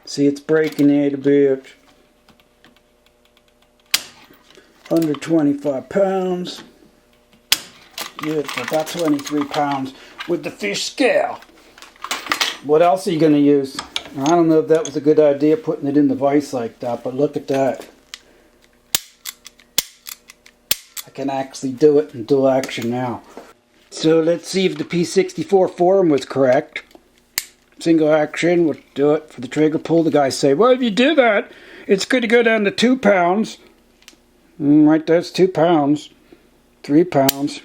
See, it's breaking at about under 25 pounds. Yeah, it's about 23 pounds with the fish scale. What else are you going to use? I don't know if that was a good idea putting it in the vise like that, but look at that. I can actually do it in dual action now. So let's see if the P64 form was correct. Single action would do it for the trigger pull. The guys say, well, if you do that, it's going to go down to 2 pounds. Right, that's 2 pounds. 3 pounds.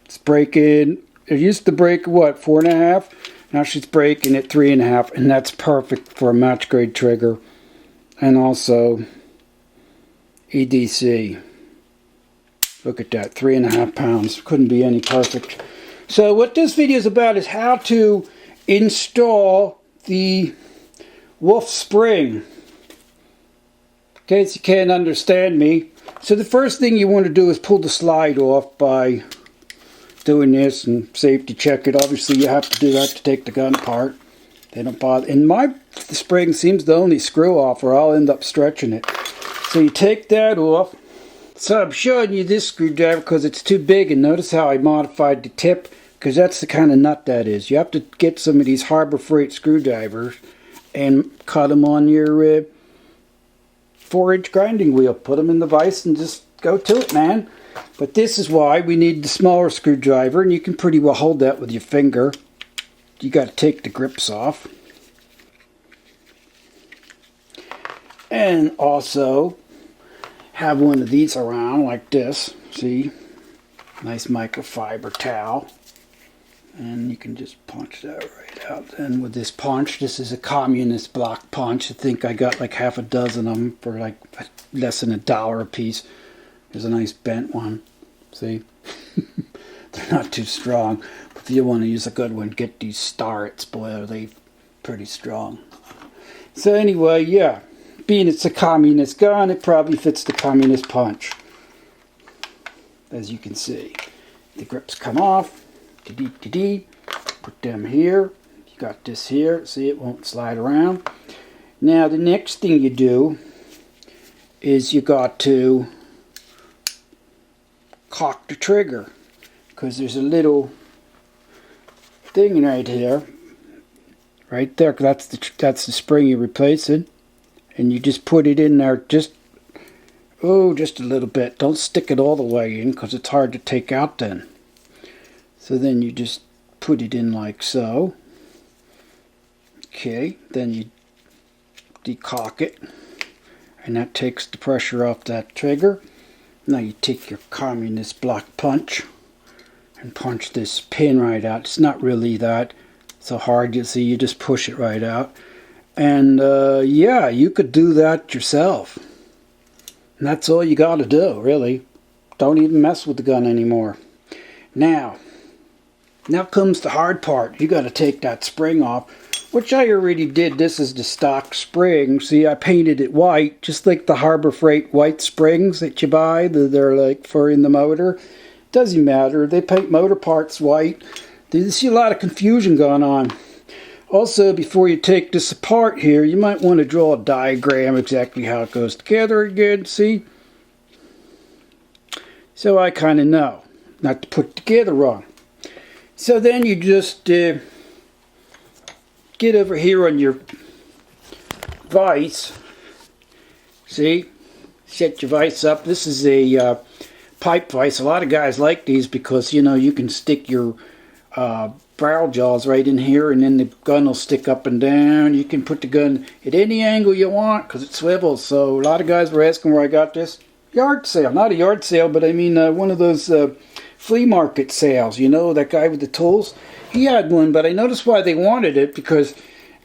It's breaking. It used to break, what, 4.5? Now she's breaking at 3.5, and that's perfect for a match grade trigger. And also EDC. Look at that, 3.5 pounds. Couldn't be any perfect. So what this video is about is how to install the Wolff spring. In case you can't understand me. So the first thing you want to do is pull the slide off by doing this and safety check it. Obviously you have to do that to take the gun apart. They don't bother. And the spring seems to only screw off, or I'll end up stretching it. So you take that off. So I'm showing you this screwdriver because it's too big, and notice how I modified the tip, because that's the kind of nut that is. You have to get some of these Harbor Freight screwdrivers and cut them on your 4-inch grinding wheel. Put them in the vise and just go to it, man. But this is why we need the smaller screwdriver, and you can pretty well hold that with your finger. You got to take the grips off. And also have one of these around like this. See? Nice microfiber towel. And you can just punch that right out. And with this punch, this is a communist block punch. I think I got like half a dozen of them for like less than $1 a piece. There's a nice bent one. See? They're not too strong. But if you want to use a good one, get these Starrets. Boy, are they pretty strong. So anyway, yeah. Being it's a communist gun, it probably fits the communist punch. As you can see. The grips come off. Put them here. You got this here. See, it won't slide around. Now the next thing you do is you got to cock the trigger, because there's a little thing right here, right there. That's the spring you're replacing, and you just put it in there just a little bit. Don't stick it all the way in, because it's hard to take out then. So then you just put it in like so. Okay, then you decock it, and that takes the pressure off that trigger. Now you take your communist block punch and punch this pin right out. It's not really that so hard, you see, you just push it right out. And yeah, you could do that yourself. And that's all you got to do, really. Don't even mess with the gun anymore. Now comes the hard part. You got to take that spring off, which I already did. This is the stock spring. See, I painted it white, just like the Harbor Freight white springs that you buy. They're like for in the motor. Doesn't matter. They paint motor parts white. You see a lot of confusion going on. Also, before you take this apart here, you might want to draw a diagram exactly how it goes together again. See? So I kind of know not to put it together wrong. So then you just get over here on your vise. See? Set your vise up. This is a pipe vise. A lot of guys like these because, you know, you can stick your barrel jaws right in here, and then the gun will stick up and down. You can put the gun at any angle you want because it swivels. So a lot of guys were asking where I got this. Yard sale. Not a yard sale, but I mean one of those flea market sales. You know, that guy with the tools? He had one, but I noticed why they wanted it, because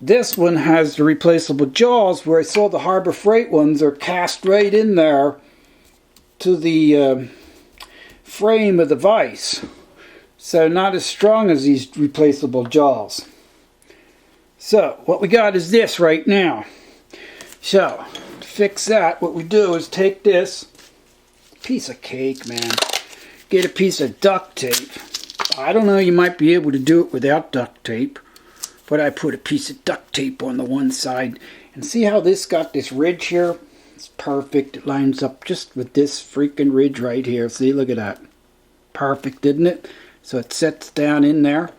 this one has the replaceable jaws, where I saw the Harbor Freight ones are cast right in there to the frame of the vise. So not as strong as these replaceable jaws. So what we got is this right now. So to fix that, what we do is take this piece of cake, man. Get a piece of duct tape. I don't know, you might be able to do it without duct tape. but I put a piece of duct tape on the one side. And see how this got this ridge here? It's perfect. It lines up just with this freaking ridge right here. See, look at that. Perfect, isn't it? So it sets down in there.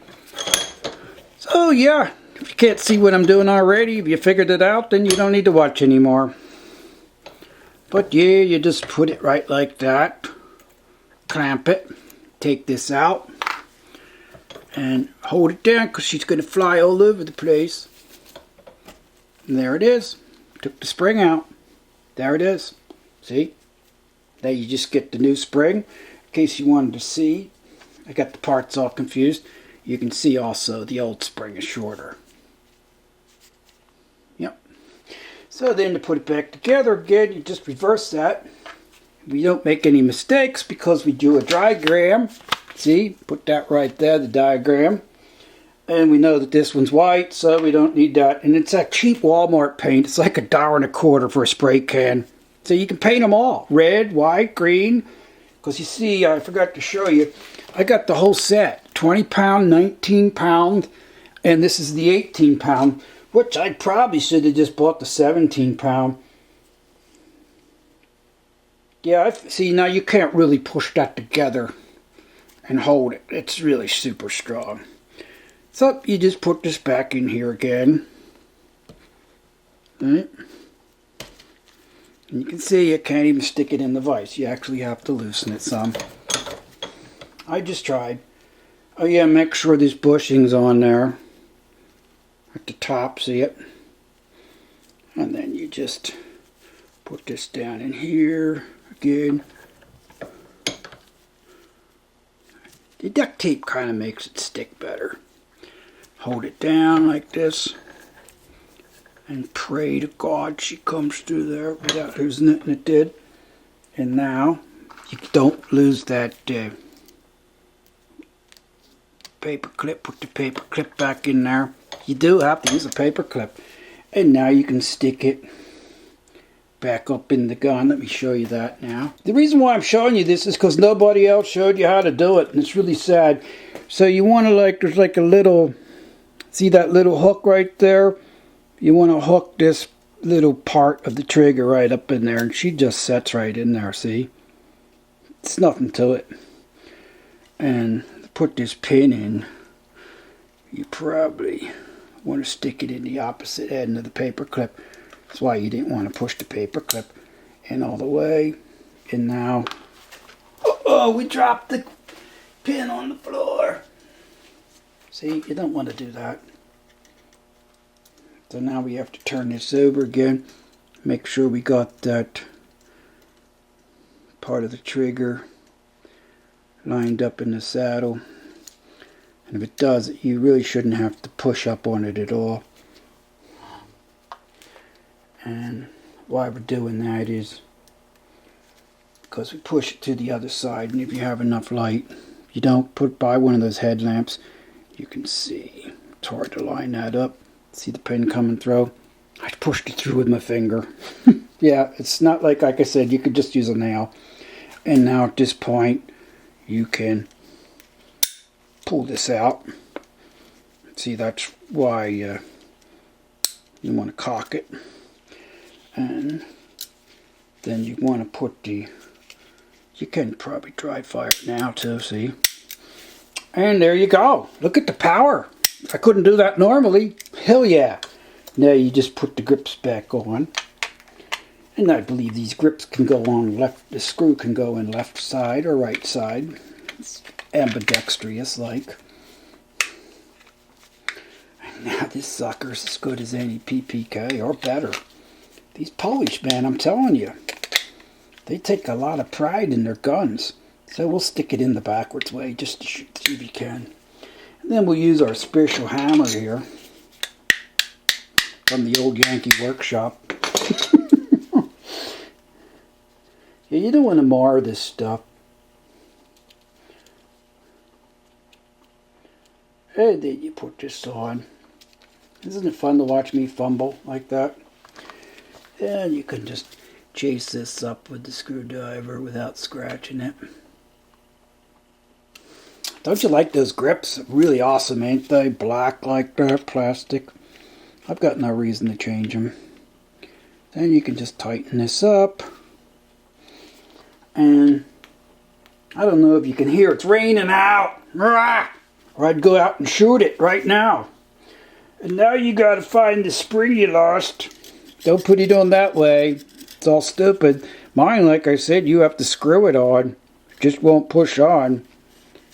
So yeah, if you can't see what I'm doing already, if you figured it out, then you don't need to watch anymore. But yeah, you just put it right like that. Clamp it. Take this out. And hold it down because she's going to fly all over the place. And there it is. Took the spring out. There it is. See? Now you just get the new spring. In case you wanted to see, I got the parts all confused. You can see also the old spring is shorter. Yep. So then to put it back together again, you just reverse that. We don't make any mistakes because we do a diagram. See? Put that right there, the diagram. And we know that this one's white, so we don't need that. And it's that cheap Walmart paint. It's like $1.25 for a spray can. So you can paint them all. Red, white, green. Because you see, I forgot to show you, I got the whole set. 20 pound, 19 pound, and this is the 18 pound, which I probably should have just bought the 17 pound. Yeah, see, now you can't really push that together and hold it. It's really super strong. So you just put this back in here again. Right? And you can see you can't even stick it in the vise. You actually have to loosen it some. I just tried. Oh yeah, make sure this bushing's on there. At the top, see it? And then you just put this down in here again. The duct tape kind of makes it stick better. Hold it down like this and pray to God she comes through there without losing it, and it did. And now you don't lose that paper clip. Put the paper clip back in there. You do have to use a paper clip. And now you can stick it back up in the gun. Let me show you that now. The reason why I'm showing you this is because nobody else showed you how to do it, and it's really sad. So you want to, like, there's like a little, see that little hook right there? You want to hook this little part of the trigger right up in there, and she just sets right in there, see? It's nothing to it. And put this pin in, you probably want to stick it in the opposite end of the paper clip. That's why you didn't want to push the paper clip in all the way. And now, oh, we dropped the pin on the floor. See, you don't want to do that. So now we have to turn this over again. Make sure we got that part of the trigger lined up in the saddle. And if it does, you really shouldn't have to push up on it at all. And why we're doing that is because we push it to the other side, and if you have enough light, if you don't, buy one of those headlamps, you can see. It's hard to line that up. See the pin coming through? I pushed it through with my finger. Yeah, it's not like I said, you could just use a nail. And now at this point, you can pull this out. See, that's why you want to cock it. And then you want to put the, you can probably dry fire it now too, see? And there you go. Look at the power. I couldn't do that normally. Hell yeah. Now you just put the grips back on. And I believe these grips can go on left, the screw can go in left side or right side. It's ambidextrous like. And now this sucker's as good as any PPK or better. These Polish, man, I'm telling you, they take a lot of pride in their guns. So we'll stick it in the backwards way just to shoot, see if you can. And then we'll use our special hammer here from the old Yankee workshop. Yeah, you don't want to mar this stuff. And then you put this on. Isn't it fun to watch me fumble like that? And you can just chase this up with the screwdriver without scratching it. Don't you like those grips? Really awesome, ain't they? Black like that, plastic. I've got no reason to change them. Then you can just tighten this up. And I don't know if you can hear, it's raining out. Or I'd go out and shoot it right now. And now you got to find the spring you lost. Don't put it on that way. It's all stupid. Mine, like I said, you have to screw it on. It just won't push on.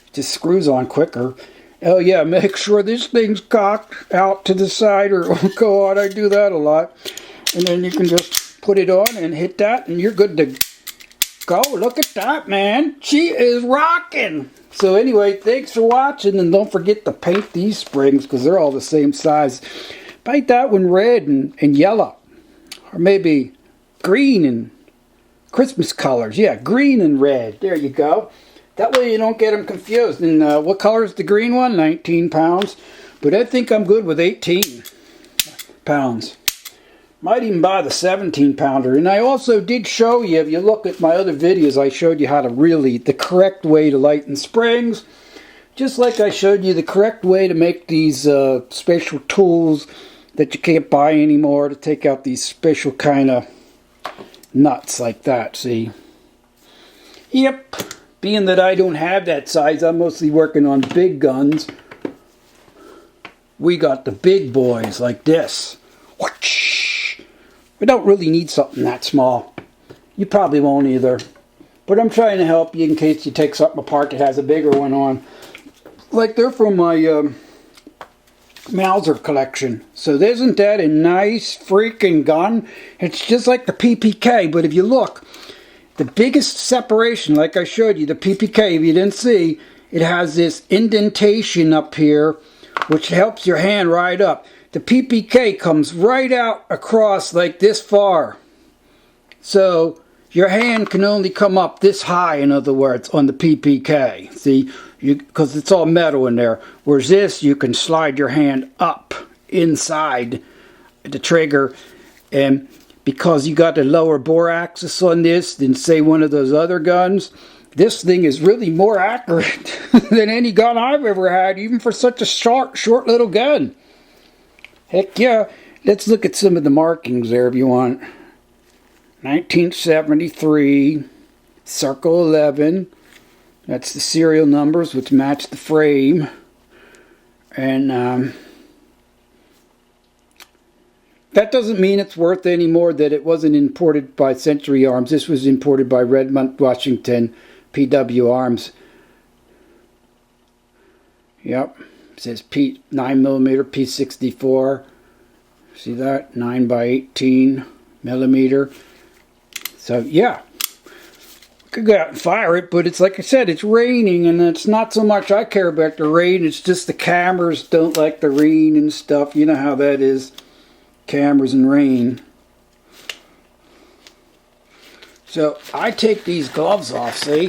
It just screws on quicker. Oh yeah, make sure this thing's cocked out to the side, or oh god, I do that a lot. And then you can just put it on and hit that and you're good to go. Look at that, man. She is rocking. So anyway, thanks for watching, and don't forget to paint these springs because they're all the same size. Paint that one red and yellow, or maybe green and Christmas colors. Yeah, green and red. There you go. That way you don't get them confused. And what color is the green one? 19 pounds. But I think I'm good with 18 pounds. Might even buy the 17 pounder. And I also did show you, if you look at my other videos, I showed you how to really, the correct way to lighten springs. Just like I showed you the correct way to make these special tools that you can't buy anymore to take out these special kind of nuts like that, see? Yep. Being that I don't have that size, I'm mostly working on big guns. We got the big boys like this. We don't really need something that small. You probably won't either. But I'm trying to help you in case you take something apart that has a bigger one on. Like they're from my Mauser collection. So isn't that a nice freaking gun? It's just like the PPK, but if you look, the biggest separation, like I showed you, the PPK, if you didn't see, it has this indentation up here, which helps your hand right up. The PPK comes right out across like this far. So your hand can only come up this high, in other words, on the PPK. See, because it's all metal in there. Whereas this, you can slide your hand up inside the trigger. And because you got a lower bore axis on this than, say, one of those other guns, this thing is really more accurate than any gun I've ever had, even for such a short little gun. Heck yeah. Let's look at some of the markings there if you want. 1973, Circle 11. That's the serial numbers which match the frame. And that doesn't mean it's worth any more that it wasn't imported by Century Arms. This was imported by Redmond, Washington, PW Arms. Yep. It says 9mm P64. See that? 9 by 18 millimeter. So yeah, we could go out and fire it, but it's like I said, it's raining, and it's not so much I care about the rain. It's just the cameras don't like the rain and stuff. You know how that is, cameras and rain. So I take these gloves off, see?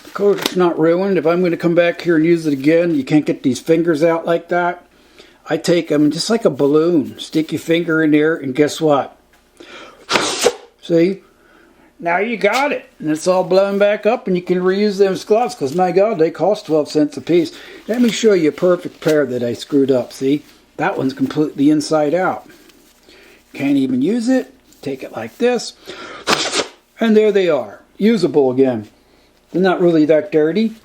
Because it's not ruined. If I'm going to come back here and use it again, you can't get these fingers out like that. I take them just like a balloon. Stick your finger in there, and guess what? See? Now you got it. And it's all blown back up, and you can reuse those gloves, because my God, they cost 12 cents a piece. Let me show you a perfect pair that I screwed up. See? That one's completely inside out. Can't even use it. Take it like this. And there they are. Usable again. They're not really that dirty.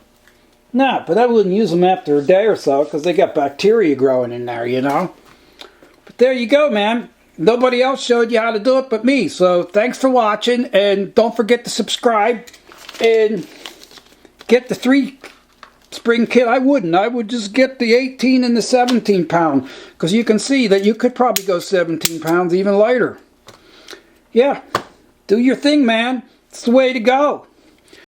Nah, but I wouldn't use them after a day or so because they got bacteria growing in there, you know. But there you go, man. Nobody else showed you how to do it but me. So thanks for watching, and don't forget to subscribe and get the 3-spring kit. I wouldn't. I would just get the 18 and the 17 pound, because you can see that you could probably go 17 pounds even lighter. Yeah. Do your thing, man. It's the way to go.